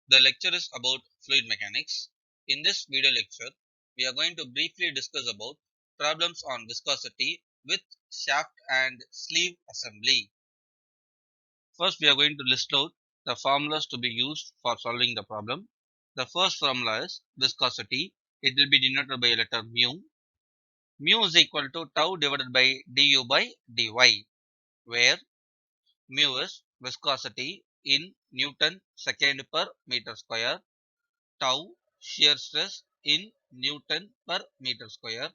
The lecture is about fluid mechanics. In this video lecture, we are going to briefly discuss about problems on viscosity with shaft and sleeve assembly. First, we are going to list out the formulas to be used for solving the problem. The first formula is viscosity. It will be denoted by a letter mu. Mu is equal to tau divided by du by dy, where mu is viscosity in Newton second per meter square, tau shear stress in Newton per meter square,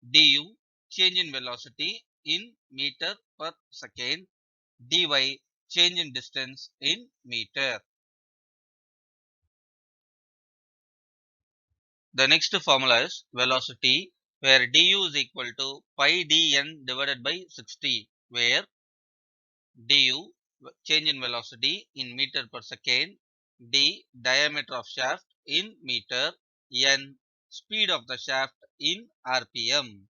du change in velocity in meter per second, dy change in distance in meter. The next formula is velocity, where du is equal to pi dn divided by 60, where du change in velocity in meter per second, d diameter of shaft in meter, n speed of the shaft in rpm.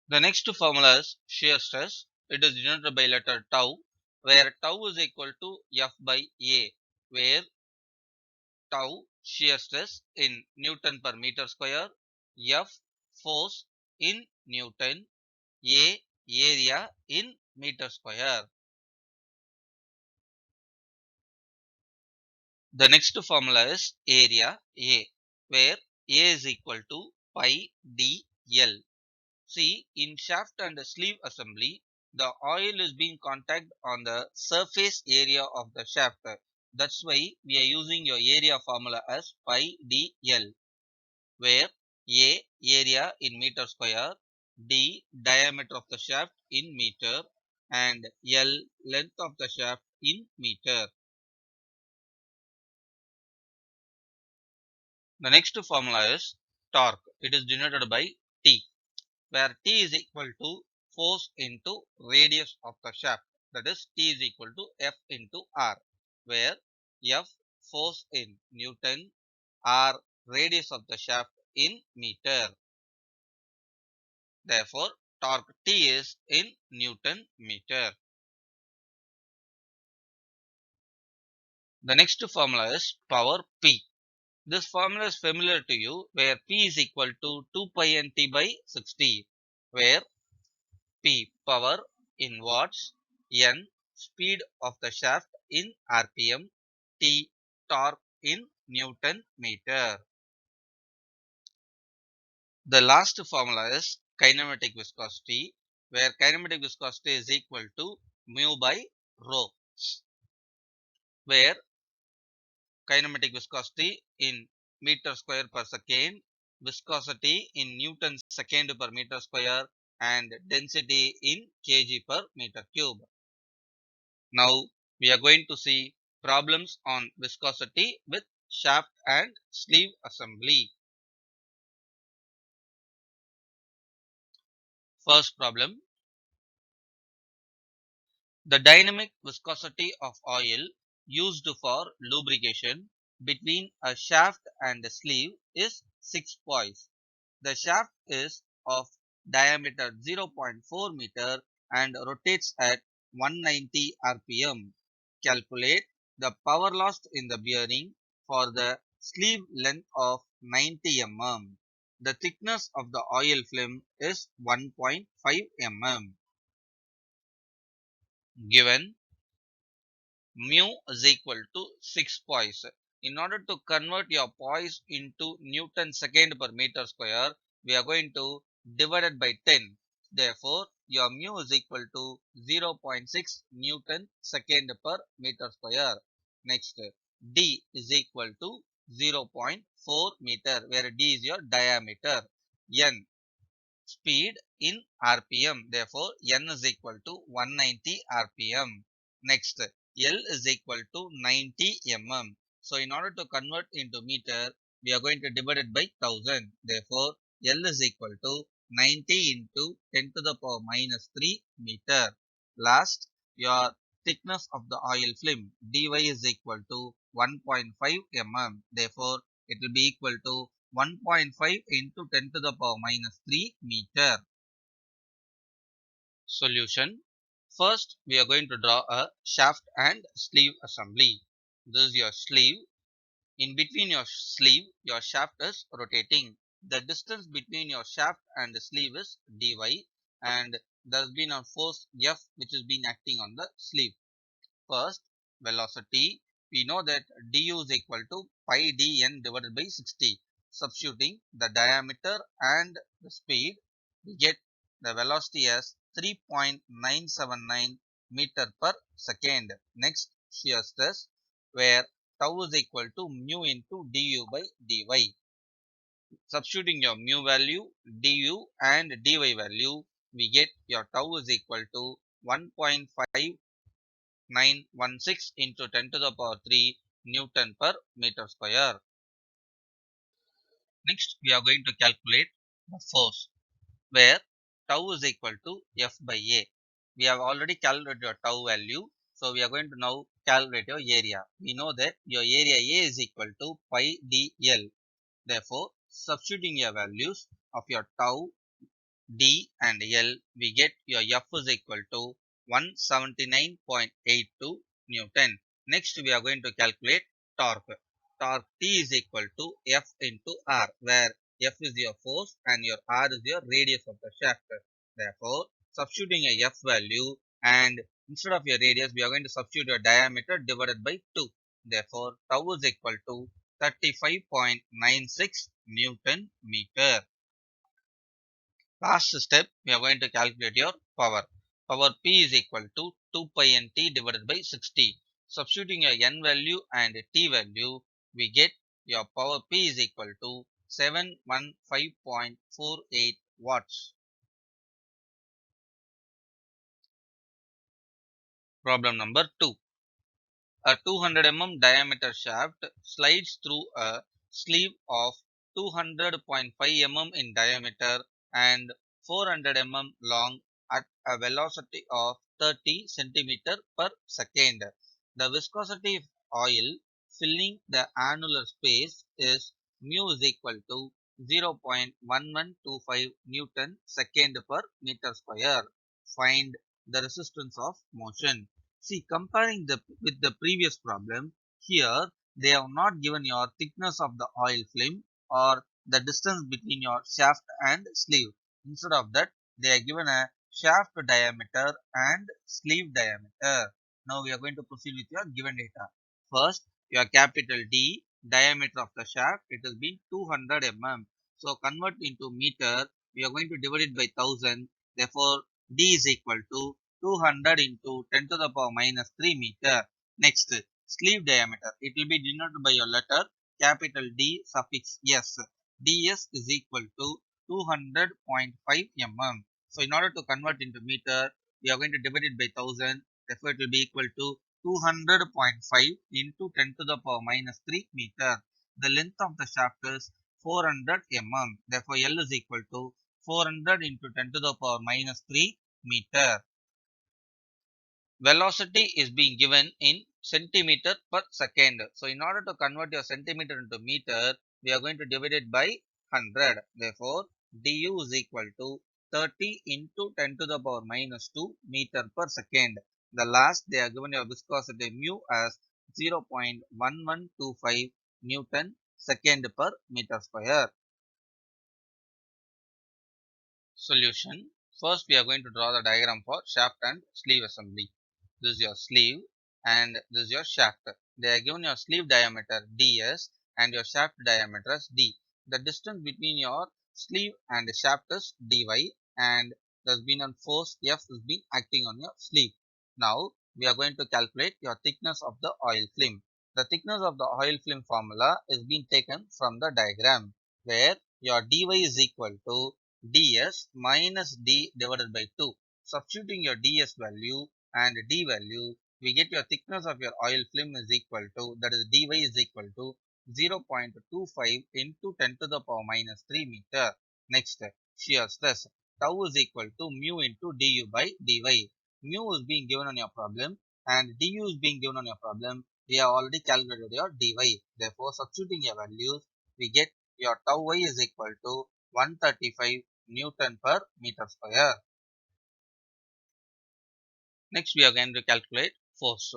The next formula is shear stress. It is denoted by letter tau, where tau is equal to F by A, where tau shear stress in Newton per meter square, F force in Newton, A area in meter square. The next formula is area A, where A is equal to pi dl. See, in shaft and sleeve assembly, the oil is being contact on the surface area of the shaft. That's why we are using your area formula as pi dl, where A area in meter square, d diameter of the shaft in meter, and L length of the shaft in meter. The next formula is torque. It is denoted by T, where T is equal to force into radius of the shaft. That is, T is equal to F into R, where F force in Newton, R radius of the shaft in meter. Therefore, torque T is in Newton meter. The next formula is power P. This formula is familiar to you, where P is equal to 2 pi n T by 60, where P power in watts, N speed of the shaft in rpm, T torque in Newton meter. The last formula is kinematic viscosity, where kinematic viscosity is equal to mu by rho, where kinematic viscosity in meter square per second, viscosity in Newton second per meter square, and density in kg per meter cube. Now we are going to see problems on viscosity with shaft and sleeve assembly. First problem: the dynamic viscosity of oil used for lubrication between a shaft and a sleeve is 6 poise. The shaft is of diameter 0.4 meter and rotates at 190 rpm. Calculate the power lost in the bearing for the sleeve length of 90 mm. The thickness of the oil film is 1.5 mm. Given mu is equal to 6 poise. In order to convert your poise into Newton second per meter square, we are going to divide it by 10. Therefore, your mu is equal to 0.6 Newton second per meter square. Next, d is equal to 0.4 meter, where d is your diameter. N speed in rpm, therefore n is equal to 190 rpm. Next, L is equal to 90 mm. So in order to convert into meter, we are going to divide it by 1000. Therefore, L is equal to 90 into 10 to the power minus 3 meter. Last, your thickness of the oil film dy is equal to 1.5 mm. Therefore, it will be equal to 1.5 into 10 to the power minus 3 meter. Solution: first, we are going to draw a shaft and sleeve assembly. This is your sleeve. In between your sleeve, your shaft is rotating. The distance between your shaft and the sleeve is dy, and there has been a force F which has been acting on the sleeve. First, velocity. We know that du is equal to pi dn divided by 60. Substituting the diameter and the speed, we get the velocity as 3.979 meter per second. Next, shear stress, where tau is equal to mu into du by dy. Substituting your mu value, du and dy value, we get your tau is equal to 1.5916 into 10 to the power 3 Newton per meter square. Next, we are going to calculate the force, where tau is equal to F by A. We have already calculated your tau value, so we are going to now calculate your area. We know that your area A is equal to pi dl. Therefore, substituting your values of your tau, d and l, we get your F is equal to 179.82 Newton. Next, we are going to calculate torque. Torque T is equal to F into R, where F is your force and your R is your radius of the shaft. Therefore, substituting a F value, and instead of your radius, we are going to substitute your diameter divided by 2. Therefore, tau is equal to 35.96 Newton meter. Last step, we are going to calculate your power. Power P is equal to 2 pi n t divided by 60. Substituting your n value and t value, we get your power P is equal to 715.48 watts. Problem number 2. A 200 mm diameter shaft slides through a sleeve of 200.5 mm in diameter and 400 mm long at a velocity of 30 centimeter per second. The viscosity of oil filling the annular space is mu is equal to 0.1125 Newton second per meter square. Find the resistance of motion. See, comparing with the previous problem, here they have not given your thickness of the oil film or the distance between your shaft and sleeve. Instead of that, they are given a shaft diameter and sleeve diameter. Now we are going to proceed with your given data. First, your capital D, diameter of the shaft, it has been 200 mm. So convert into meter, we are going to divide it by 1000. Therefore, D is equal to 200 into 10 to the power minus 3 meter. Next, sleeve diameter. It will be denoted by your letter capital D suffix S. ds is equal to 200.5 mm. So, in order to convert into meter, we are going to divide it by 1000. Therefore, it will be equal to 200.5 into 10 to the power minus 3 meter. The length of the shaft is 400 mm. Therefore, L is equal to 400 into 10 to the power minus 3 meter. Velocity is being given in centimeter per second. So, in order to convert your centimeter into meter, we are going to divide it by 100. Therefore, du is equal to 30 into 10 to the power minus 2 meter per second. The last, they are given your viscosity mu as 0.1125 Newton second per meter square. Solution. First, we are going to draw the diagram for shaft and sleeve assembly. This is your sleeve and this is your shaft. They are given your sleeve diameter ds and your shaft diameter as d. The distance between your sleeve and the shaft is dy, and there has been a force F has been acting on your sleeve. Now, we are going to calculate your thickness of the oil film. The thickness of the oil film formula is being taken from the diagram, where your dy is equal to ds minus d divided by 2. Substituting your ds value and d value, we get your thickness of your oil film is equal to, that is dy is equal to 0.25 into 10 to the power minus 3 meter. Next, shear stress. Tau is equal to mu into du by dy. Mu is being given on your problem and du is being given on your problem. We have already calculated your dy. Therefore, substituting your values, we get your tau y is equal to 135 Newton per meter square. Next, we are going to calculate force.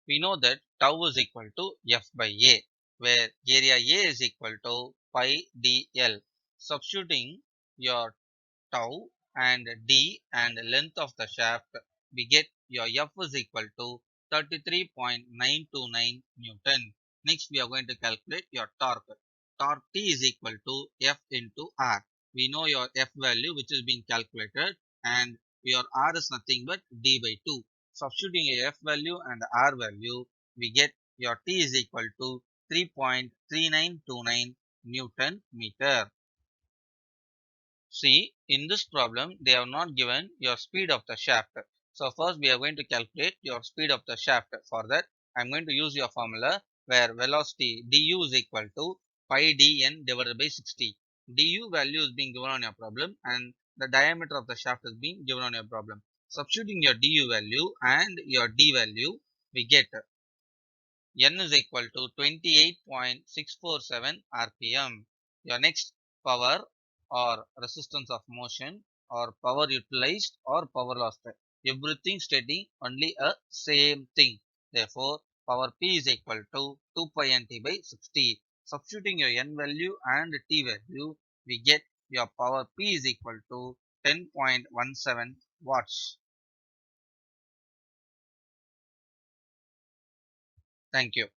We know that tau is equal to F by A, where area A is equal to pi dl. Substituting your tau and d and length of the shaft, we get your F is equal to 33.929 Newton. Next, we are going to calculate your torque. Torque T is equal to F into R. We know your F value which is being calculated, and your R is nothing but D by 2. Substituting a F value and R value, we get your T is equal to 3.3929 Newton meter. See, in this problem, they have not given your speed of the shaft. So first we are going to calculate your speed of the shaft. For that, I am going to use your formula where velocity du is equal to pi dn divided by 60. Du value is being given on your problem and the diameter of the shaft is being given on your problem. Substituting your du value and your d value, we get n is equal to 28.647 rpm. Your next power or resistance of motion or power utilized or power lost. Everything stating only a same thing. Therefore, power P is equal to 2 pi nt by 60. Substituting your n value and t value, we get your power P is equal to 10.17 watts. Thank you.